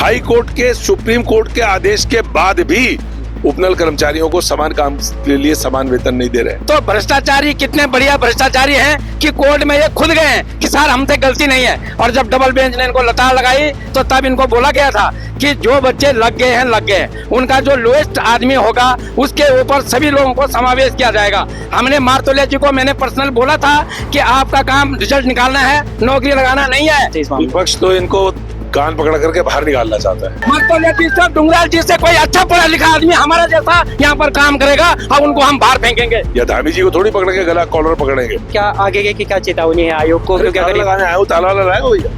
High court के, supreme court के आदेश के बाद भी उपनल कर्मचारियों को समान काम के लिए समान वेतन नहीं दे रहे। तो भ्रष्टाचारी कितने बढ़िया भ्रष्टाचारी हैं कि कोर्ट में ये खुद गए हैं कि सर हमसे गलती नहीं है। और जब डबल बेंच ने इनको लताड़ लगाई तो तब इनको बोला गया था कि जो बच्चे लग गए हैं, उनका जो लोएस्ट आदमी होगा उसके ऊपर सभी लोगों को समावेश किया जाएगा। हमने मार्तोलिया जी को मैंने पर्सनल बोला था कि आपका काम रिजल्ट निकालना है, नौकरी लगाना नहीं है। विपक्ष तो इनको कान पकड़ करके बाहर निकालना चाहता है। मार्तोलिया जी से, डुंगराल जी से कोई अच्छा पढ़ा लिखा आदमी हमारा जैसा यहाँ पर काम करेगा और उनको हम बाहर फेंकेंगे। या धामी जी को थोड़ी पकड़ के गला कॉलर पकड़ेंगे। क्या आगे की क्या चेतावनी है आयोग को? क्योंकि अगर लगाने आए ताला लगाएगा भैया।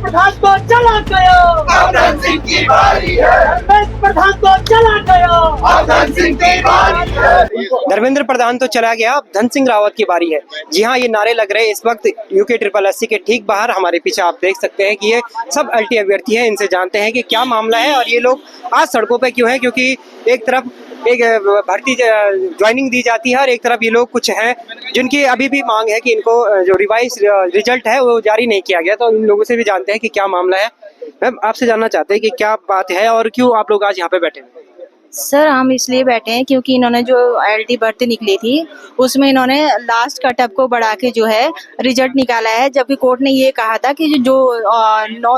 प्रधान को चला गया, धन सिंह की बारी है। प्रधान को चला गया, धन सिंह की बारी है। धर्मेंद्र प्रधान तो चला गया, अब धन सिंह रावत की बारी है। जी हाँ, ये नारे लग रहे हैं इस वक्त यूके SSS के ठीक बाहर। हमारे पीछे आप देख सकते हैं कि ये सब LT अभ्यर्थी हैं। इनसे जानते हैं कि क्या मामला है और ये लोग आज सड़कों पे क्यों हैं। क्योंकि एक तरफ एक भर्ती ज्वाइनिंग दी जाती है और एक तरफ ये लोग कुछ हैं जिनकी अभी भी मांग है कि इनको जो रिवाइज रिजल्ट है वो जारी नहीं किया गया। तो इन लोगों से भी जानते हैं कि क्या मामला है। मैम, आपसे जानना चाहते हैं कि क्या बात है और क्यों आप लोग आज यहाँ पे बैठे हैं? सर हम इसलिए बैठे हैं क्योंकि इन्होंने जो LT भर्ती निकली थी उसमें इन्होंने लास्ट कटअप को बढ़ा के जो है रिजल्ट निकाला है, जबकि कोर्ट ने ये कहा था कि जो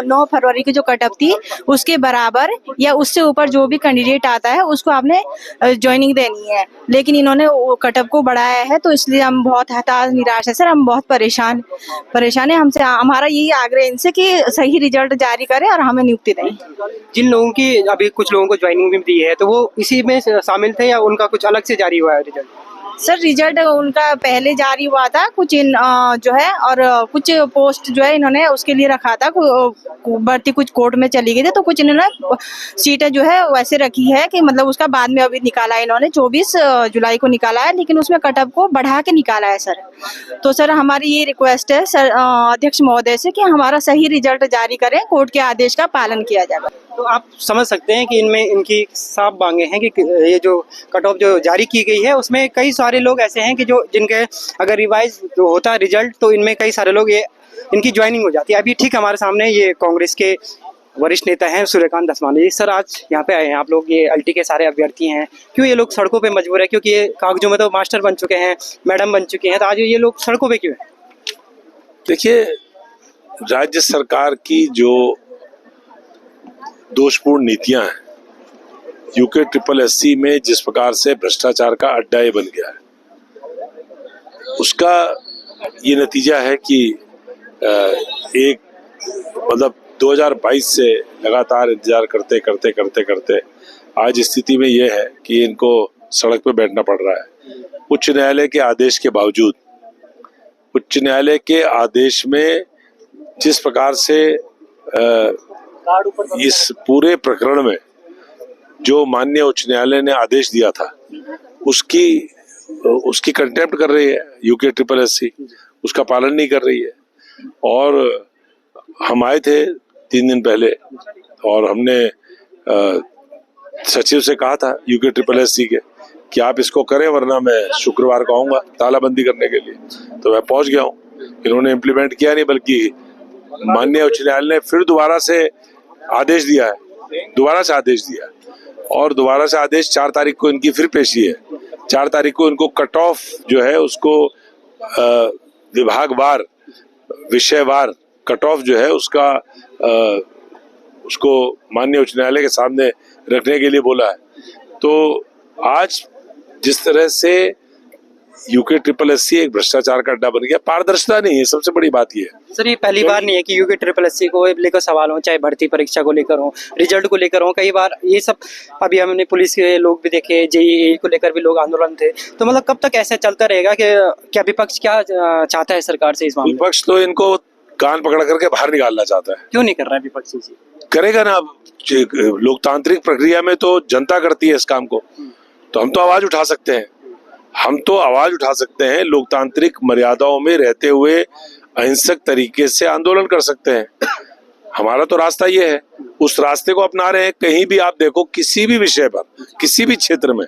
9 फरवरी की जो कटअप थी उसके बराबर या उससे ऊपर जो भी कैंडिडेट आता है उसको आपने ज्वाइनिंग देनी है। लेकिन इन्होंने कटअप को बढ़ाया है, तो इसलिए हम बहुत हताश निराश है सर। हम बहुत परेशान है। हमसे हमारा यही आग्रह इनसे कि सही रिजल्ट जारी करें और हमें नियुक्ति दें। जिन लोगों की अभी कुछ लोगों को ज्वाइनिंग भी दी है तो वो इसी में शामिल थे या उनका कुछ अलग से जारी हुआ है रिजल्ट? सर रिजल्ट उनका पहले जारी हुआ था कुछ जो है, और कुछ पोस्ट जो है इन्होंने उसके लिए रखा था। भर्ती कुछ कोर्ट में चली गई थी तो कुछ इन्होंने सीटें जो है वैसे रखी है कि मतलब उसका बाद में अभी निकाला है इन्होंने 24 जुलाई को निकाला है, लेकिन उसमें कटअप को बढ़ा के निकाला है सर। तो सर हमारी ये रिक्वेस्ट है सर अध्यक्ष महोदय से कि हमारा सही रिजल्ट जारी करें, कोर्ट के आदेश का पालन किया जाए। तो आप समझ सकते हैं कि इनमें इनकी साफ मांगे हैं कि ये जो कट ऑफ जो जारी की गई है उसमें कई सारे लोग ऐसे हैं कि जो जिनके अगर रिवाइज जो होता है रिजल्ट तो इनमें कई सारे लोग ये इनकी ज्वाइनिंग हो जाती है। अभी ठीक हमारे सामने ये कांग्रेस के वरिष्ठ नेता हैं सूर्यकांत धस्माना जी। सर आज यहाँ पे आए हैं आप लोग, ये LT के सारे अभ्यर्थी हैं, क्यों ये लोग सड़कों पे मजबूर है? क्योंकि ये कागजों में तो मास्टर बन चुके हैं, मैडम बन चुकी हैं, तो आज ये लोग सड़कों पे क्यों है? देखिए, राज्य सरकार की जो दोषपूर्ण नीतियां हैं, यूके SSS में जिस प्रकार से भ्रष्टाचार का अड्डा ये बन गया है, उसका ये नतीजा है कि एक मतलब 2022 से लगातार इंतजार करते करते करते करते आज स्थिति में ये है कि इनको सड़क पे बैठना पड़ रहा है। उच्च न्यायालय के आदेश के बावजूद, उच्च न्यायालय के आदेश में जिस प्रकार से इस पूरे प्रकरण में जो माननीय उच्च न्यायालय ने आदेश दिया था उसकी कंटेम्प्ट कर रही है यूके SSS, उसका पालन नहीं कर रही है। और हम आए थे 3 दिन पहले और हमने सचिव से कहा था यूके SSS के कि आप इसको करें वरना मैं शुक्रवार को आऊंगा तालाबंदी करने के लिए। तो मैं पहुंच गया हूं। इन्होंने इम्प्लीमेंट किया नहीं, बल्कि माननीय उच्च न्यायालय ने फिर दोबारा से आदेश दिया है, और दोबारा से आदेश 4 तारीख को इनकी फिर पेशी है। 4 तारीख को इनको कट ऑफ जो है उसको विभागवार, विषयवार कट ऑफ जो है उसका उसको माननीय उच्च न्यायालय के सामने रखने के लिए बोला है। तो आज जिस तरह से यूके SSS एक भ्रष्टाचार का अड्डा बन गया, पारदर्शिता नहीं है, सबसे बड़ी बात ये है। सर ये पहली बार नहीं है कि यूके SSS को लेकर सवाल हो, चाहे भर्ती परीक्षा को लेकर हो, रिजल्ट को लेकर हो। कई बार ये सब अभी हमने पुलिस के लोग भी देखे, JEE को लेकर भी लोग आंदोलन थे। तो मतलब कब तक ऐसा चलता रहेगा? कि क्या विपक्ष क्या चाहता है सरकार से इस मामले में? विपक्ष तो इनको कान पकड़ करके बाहर निकालना चाहता है। क्यों नहीं कर रहा है विपक्ष? करेगा ना, लोकतांत्रिक प्रक्रिया में तो जनता करती है इस काम को। तो हम तो आवाज उठा सकते हैं, लोकतांत्रिक मर्यादाओं में रहते हुए अहिंसक तरीके से आंदोलन कर सकते हैं। हमारा तो रास्ता ये है, उस रास्ते को अपना रहे हैं। कहीं भी आप देखो, किसी भी विषय पर, किसी भी क्षेत्र में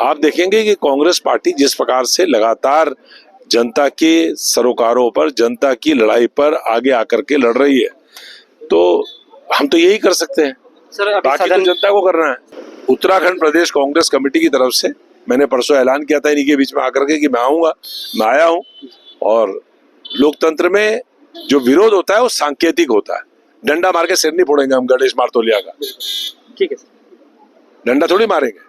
आप देखेंगे कि कांग्रेस पार्टी जिस प्रकार से लगातार जनता के सरोकारों पर, जनता की लड़ाई पर आगे आकर के लड़ रही है। तो हम तो यही कर सकते हैं, सर अभी बाकी तो सदन जनता को करना है। उत्तराखंड प्रदेश कांग्रेस कमेटी की तरफ से मैंने परसों ऐलान किया था इन्हीं के बीच में आकर के कि मैं आऊंगा, मैं आया हूं। और लोकतंत्र में जो विरोध होता है वो सांकेतिक होता है। डंडा मार के सिर नहीं फोड़ेंगे हम गणेश मारतोलिया का, ठीक है सर। डंडा थोड़ी मारेंगे,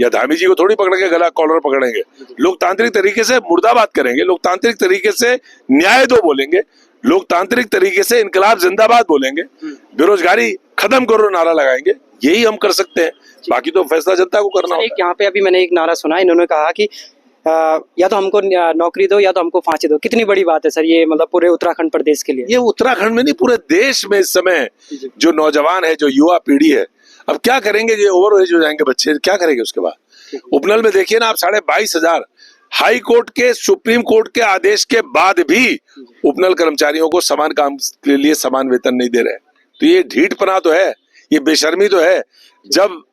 या धामी जी को थोड़ी पकड़ के गला कॉलर पकड़ेंगे। लोकतांत्रिक तरीके से मुर्दाबाद करेंगे, लोकतांत्रिक तरीके से न्याय दो बोलेंगे, लोकतांत्रिक तरीके से इनकलाब जिंदाबाद बोलेंगे, बेरोजगारी खत्म करो नारा लगाएंगे। यही हम कर सकते हैं, बाकी तो फैसला जनता को करना होता है। यहाँ पे अभी मैंने एक नारा सुना, इन्होंने कहा कि या तो हमको नौकरी दो या तो हमको फांसी दो। कितनी बड़ी बात है सर ये, मतलब पूरे उत्तराखंड प्रदेश के लिए। ये उत्तराखंड में नहीं, पूरे देश में इस समय जो नौजवान है, जो युवा पीढ़ी है, अब क्या करेंगे? ये ओवर एज हो जाएंगे बच्चे, क्या करेंगे उसके बाद? उपनल में देखिए ना आप, 22,500 हाई कोर्ट के, सुप्रीम कोर्ट के आदेश के बाद भी उपनल कर्मचारियों को समान काम के लिए समान वेतन नहीं दे रहे। तो ये ढीठपना तो है, ये बेशर्मी तो है। जब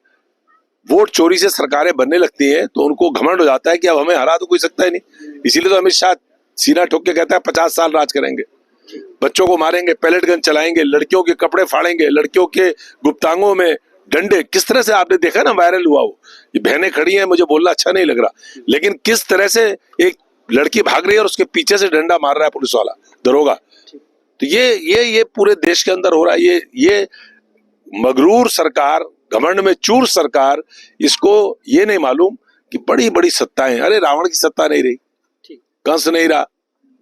वोट चोरी से सरकारें बनने लगती हैं तो उनको घमंड हो जाता है कि अब हमें हरा तो कोई सकता ही नहीं। इसीलिए तो अमित शाह सीना ठोक के कहता है 50 साल राज करेंगे, बच्चों को मारेंगे, पैलेट गन चलाएंगे, लड़कियों के कपड़े फाड़ेंगे, लड़कियों के गुप्तांगों में डंडे। किस तरह से आपने देखा ना, वायरल हुआ वो, ये बहनें खड़ी हैं, मुझे बोलना अच्छा नहीं लग रहा, लेकिन किस तरह से एक लड़की भाग रही है और उसके पीछे से डंडा मार रहा है पुलिस वाला, दरोगा। तो ये पूरे देश के अंदर हो रहा है। ये मगरूर सरकार, घमंड में चूर सरकार, इसको ये नहीं मालूम कि बड़ी बड़ी सत्ताएं, अरे रावण की सत्ता नहीं रही, कंस नहीं रहा,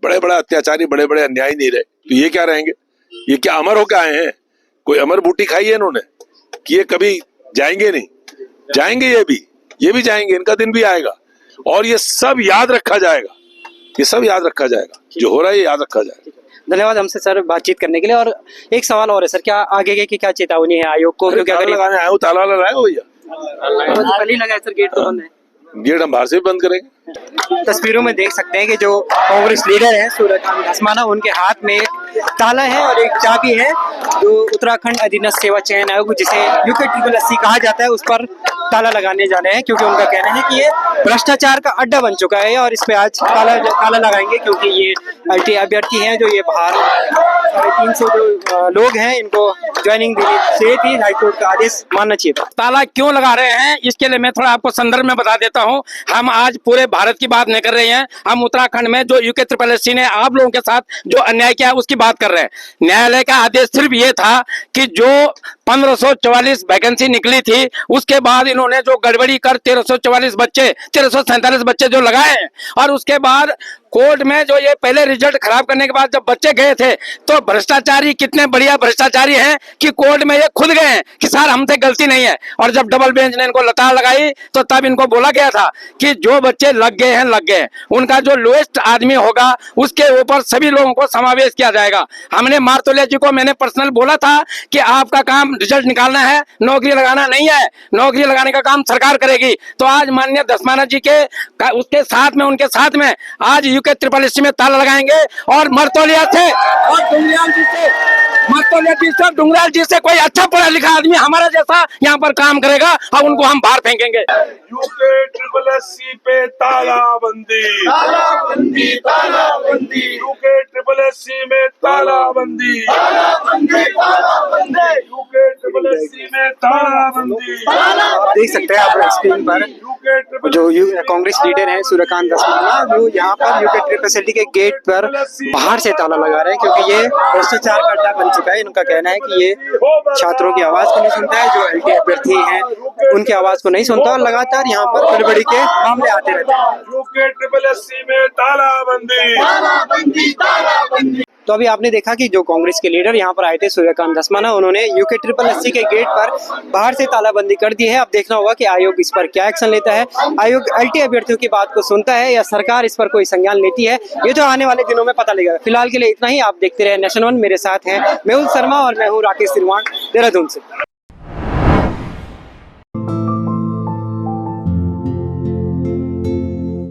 बड़े बड़े अत्याचारी, बड़े बड़े अन्यायी नहीं रहे, तो ये क्या रहेंगे? ये क्या अमर होकर आए हैं? कोई अमर बूटी खाई है इन्होंने कि ये कभी जाएंगे नहीं? जाएंगे, ये भी जाएंगे, इनका दिन भी आएगा और ये सब याद रखा जाएगा, ये सब याद रखा जाएगा, जो हो रहा है ये याद रखा जाएगा। धन्यवाद हमसे सर बातचीत करने के लिए। और एक सवाल और है सर, क्या आगे की क्या चेतावनी है आयोग को? क्योंकि अगर लगाने आए हो, ताला लगाए भैया, कल ही लगा है सर, गेट तो बंद है। गेट हम बाहर से भी बंद करेंगे। तस्वीरों में देख सकते हैं कि जो कांग्रेस लीडर है सूर्यकांत धस्माना, उनके हाथ में एक ताला है और एक चाबी है, जो उत्तराखंड अधीनस्थ सेवा चयन आयोग, जिसे UKSSC कहा जाता है, उस पर ताला लगाने जाने हैं। क्योंकि उनका कहना है कि ये भ्रष्टाचार का अड्डा बन चुका है और इस पे आज ताला लगाएंगे। क्योंकि ये LT अभ्यर्थी हैं, जो ये बाहर 350 जो लोग हैं, इनको ज्वाइनिंग देनी चाहिए थी, हाईकोर्ट का आदेश मानना चाहिए था। ताला क्यों लगा रहे हैं, इसके लिए मैं थोड़ा आपको संदर्भ में बता देता हूं। हम आज पूरे भारत की बात नहीं कर रहे हैं, हम उत्तराखंड में जो UKSSC ने आप लोगों के साथ जो अन्याय किया उसकी बात कर रहे हैं। न्यायालय का आदेश सिर्फ ये था कि जो 1544 वैकेंसी निकली थी, उसके बाद इन्होंने जो गड़बड़ी कर 1347 बच्चे जो लगाए हैं, और उसके बाद कोर्ट में जो ये पहले रिजल्ट खराब करने के बाद जब बच्चे गए थे, तो भ्रष्टाचारी कितने बढ़िया भ्रष्टाचारी हैं कि कोर्ट में ये खुद गए हैं कि सर हमसे गलती नहीं है। और जब डबल बेंच ने इनको लताड़ लगाई तो तब इनको बोला गया था कि जो बच्चे लग गए हैं, उनका जो लोएस्ट आदमी होगा उसके ऊपर सभी लोगों को समावेश किया जाएगा। हमने मारतोलिया जी को मैंने पर्सनल बोला था कि आपका काम रिजल्ट निकालना है, नौकरी लगाना नहीं है, नौकरी लगाने का काम सरकार करेगी। तो आज माननीय धस्माना जी के उसके साथ में, उनके साथ में आज UKSSC में ताला लगाएंगे और मरतोलिया से और डुंगराल जी से कोई अच्छा पढ़ा लिखा आदमी हमारा जैसा यहाँ पर काम करेगा और उनको हम बाहर फेंकेंगे। UKSSC पे तालाबंदी, तालाबंदी, तालाबंदी, UKSSC में तालाबंदी, तालाबंदी, तालाबंदी, UKSSC में तालाबंदी। देख सकते हैं आप स्क्रीन पर जो कांग्रेस लीडर है सूर्यकांत धस्माना, वो यहाँ पर UKSSC के गेट पर बाहर से ताला लगा रहे हैं। क्योंकि ये भ्रष्टाचार का अड्डा बन चुका है। इनका कहना है कि ये छात्रों की आवाज को नहीं सुनता है, जो LT अभ्यर्थी हैं उनकी आवाज को नहीं सुनता, और लगातार यहाँ पर गड़बड़ी के मामले आते रहते हैं। UKSSC में तालाबंदी, तालाबंदी, तालाबंदी। तो अभी आपने देखा कि जो कांग्रेस के लीडर यहाँ पर आए थे सूर्यकांत धस्माना, उन्होंने UKSSC के गेट पर बाहर से तालाबंदी कर दी है। अब देखना होगा कि आयोग इस पर क्या एक्शन लेता है, आयोग LT अभ्यर्थियों की बात को सुनता है या सरकार इस पर कोई संज्ञान लेती है, ये तो आने वाले दिनों में पता लगेगा। फिलहाल के लिए इतना ही। आप देखते रहे नेशन 1, मेरे साथ हैं मेहुल शर्मा और मैं हूँ राकेश श्रीवान, देहरादून से।